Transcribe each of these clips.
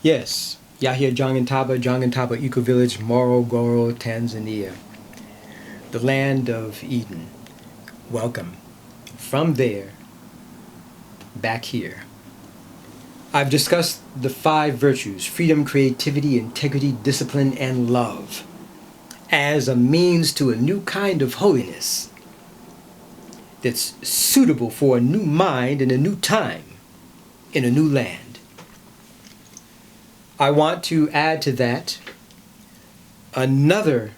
Yes, Yahya Jongintaba, Jongintaba Ecovillage, Morogoro, Tanzania. The land of Eden. Welcome. From there, back here. I've discussed the 5 virtues: freedom, creativity, integrity, discipline, and love, as a means to a new kind of holiness that's suitable for a new mind in a new time, in a new land. I want to add to that another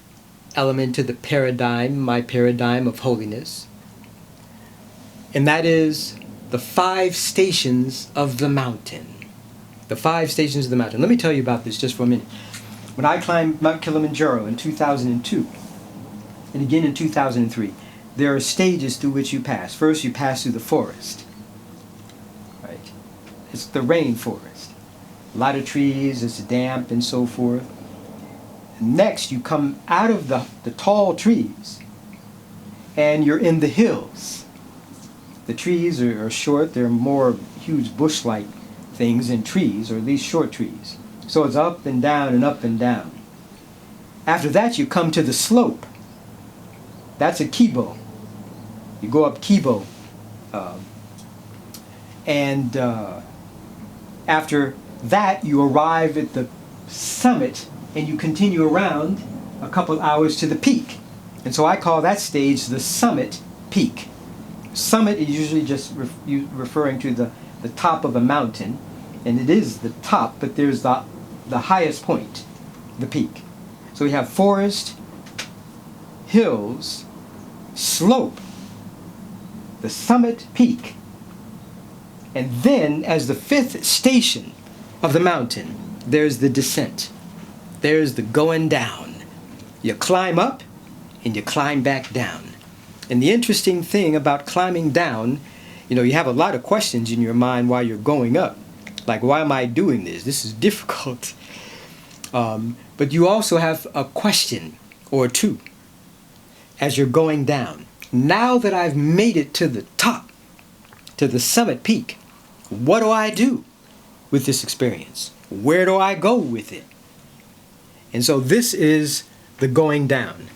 element to the paradigm, my paradigm of holiness, and that is the 5 stations of the mountain. The 5 stations of the mountain. Let me tell you about this just for a minute. When I climbed Mount Kilimanjaro in 2002, and again in 2003, there are stages through which you pass. First, you pass through the forest. Right? It's the rainforest. A lot of trees, it's damp and so forth. Next, you come out of the tall trees, and you're in the hills. The trees are short. They're more huge bush-like things than trees, or at least short trees. So it's up and down and up and down. After that, you come to the slope. That's a kibo. You go up kibo. And after that, you arrive at the summit, and you continue around a couple hours to the peak. And so I call that stage the summit peak. Summit is usually just referring to the top of a mountain, and it is the top, but there's the highest point, the peak. So we have forest, hills, slope, the summit peak, and then as the 5th station of the mountain, there's the descent. There's the going down. You climb up and you climb back down. And the interesting thing about climbing down, you have a lot of questions in your mind while you're going up. Like, why am I doing this? This is difficult. But you also have a question or two as you're going down. Now that I've made it to the top, to the summit peak, what do I do with this experience? Where do I go with it? And so this is the going down.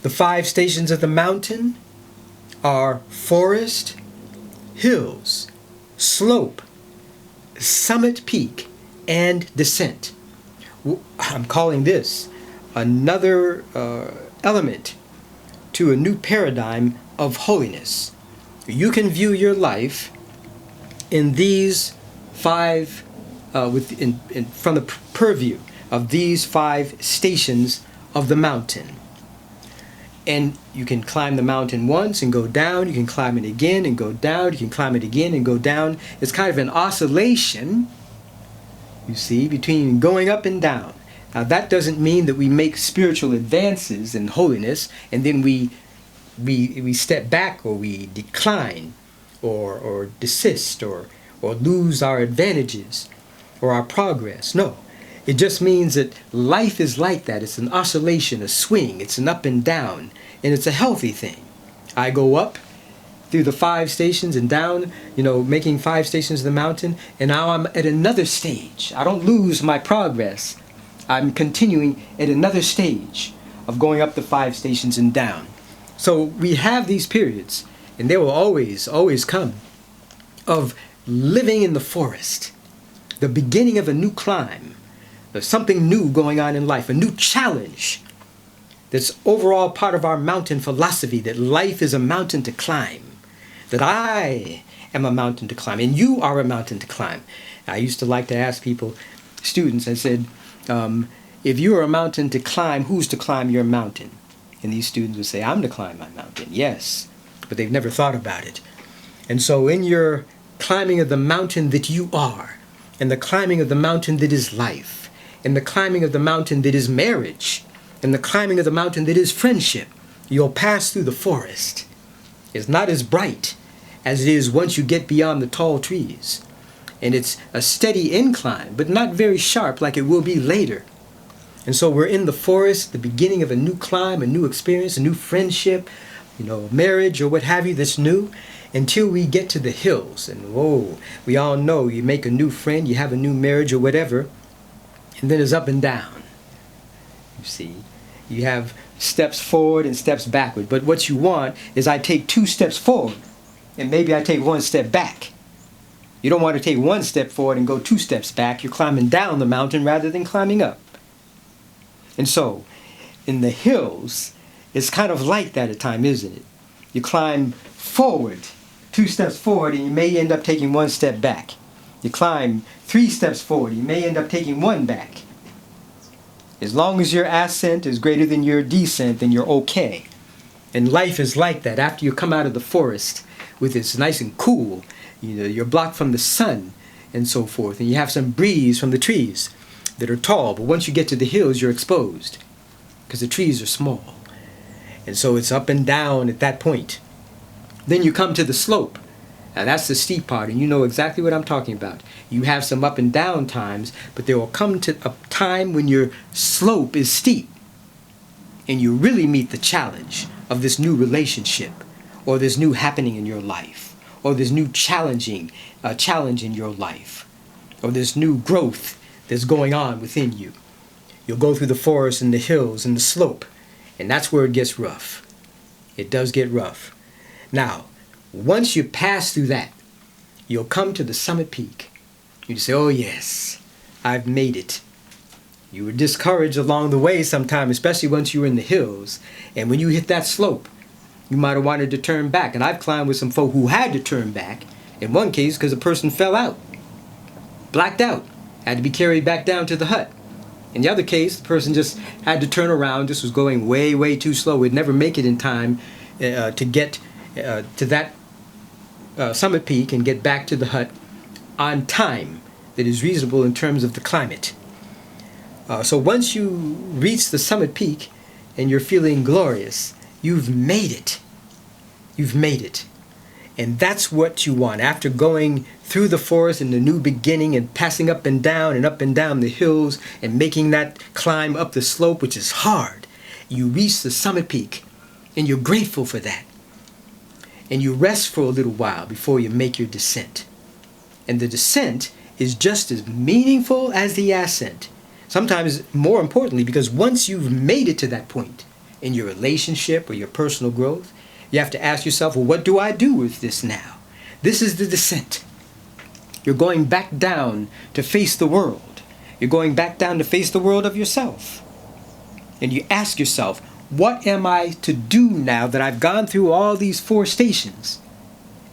The 5 stations of the mountain are forest, hills, slope, summit peak, and descent. I'm calling this another element to a new paradigm of holiness. You can view your life in these 5, from the purview of these 5 stations of the mountain. And you can climb the mountain once and go down. You can climb it again and go down. You can climb it again and go down. It's kind of an oscillation, you see, between going up and down. Now, that doesn't mean that we make spiritual advances in holiness and then we step back, or we decline, or desist, or lose our advantages or our progress. No. It just means that life is like that. It's an oscillation, a swing. It's an up and down, and it's a healthy thing. I go up through the 5 stations and down, making 5 stations of the mountain, and now I'm at another stage. I don't lose my progress. I'm continuing at another stage of going up the 5 stations and down. So we have these periods, and they will always, always come, of living in the forest, the beginning of a new climb. There's something new going on in life, a new challenge that's overall part of our mountain philosophy, that life is a mountain to climb, that I am a mountain to climb, and you are a mountain to climb. I used to like to ask people, students, I said, if you are a mountain to climb, who's to climb your mountain? And these students would say, I'm to climb my mountain. Yes, but they've never thought about it. And so in your climbing of the mountain that you are, and the climbing of the mountain that is life, and the climbing of the mountain that is marriage, and the climbing of the mountain that is friendship, you'll pass through the forest. It's not as bright as it is once you get beyond the tall trees. And it's a steady incline, but not very sharp like it will be later. And so we're in the forest, the beginning of a new climb, a new experience, a new friendship, marriage or what have you that's new, until we get to the hills. And whoa, we all know you make a new friend, you have a new marriage or whatever, And then there's up and down. You see, you have steps forward and steps backward. But what you want is I take 2 steps forward and maybe I take 1 step back. You don't want to take 1 step forward and go 2 steps back. You're climbing down the mountain rather than climbing up. And so, in the hills, it's kind of like that at times, isn't it? You climb forward, 2 steps forward, and you may end up taking 1 step back. You climb 3 steps forward, you may end up taking 1 back. As long as your ascent is greater than your descent, then you're okay. And life is like that. After you come out of the forest, with it's nice and cool, you're blocked from the sun and so forth, and you have some breeze from the trees that are tall, but once you get to the hills, you're exposed because the trees are small. And so it's up and down at that point. Then you come to the slope. Now that's the steep part, and you know exactly what I'm talking about. You have some up and down times, but there will come to a time when your slope is steep and you really meet the challenge of this new relationship or this new happening in your life or this new challenge in your life or this new growth that's going on within you. You'll go through the forest and the hills and the slope, and that's where it gets rough. It does get rough. Now, once you pass through that, you'll come to the summit peak. You say, oh yes, I've made it. You were discouraged along the way sometime, especially once you were in the hills. And when you hit that slope, you might have wanted to turn back. And I've climbed with some folk who had to turn back. In one case, because the person fell out, blacked out, had to be carried back down to the hut. In the other case, the person just had to turn around, just was going way, way too slow. Would never make it in time to get to that summit peak and get back to the hut on time that is reasonable in terms of the climate. So once you reach the summit peak and you're feeling glorious, you've made it. You've made it. And that's what you want. After going through the forest in the new beginning and passing up and down the hills and making that climb up the slope, which is hard, you reach the summit peak and you're grateful for that. And you rest for a little while before you make your descent. And the descent is just as meaningful as the ascent. Sometimes more importantly, because once you've made it to that point in your relationship or your personal growth, you have to ask yourself, well, what do I do with this now? This is the descent. You're going back down to face the world. You're going back down to face the world of yourself. And you ask yourself, what am I to do now that I've gone through all these 4 stations?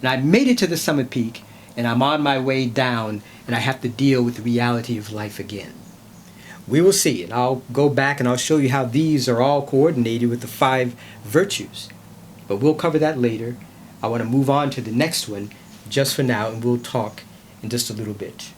And I've made it to the summit peak, and I'm on my way down, and I have to deal with the reality of life again. We will see, and I'll go back and I'll show you how these are all coordinated with the 5 virtues. But we'll cover that later. I want to move on to the next one just for now, and we'll talk in just a little bit.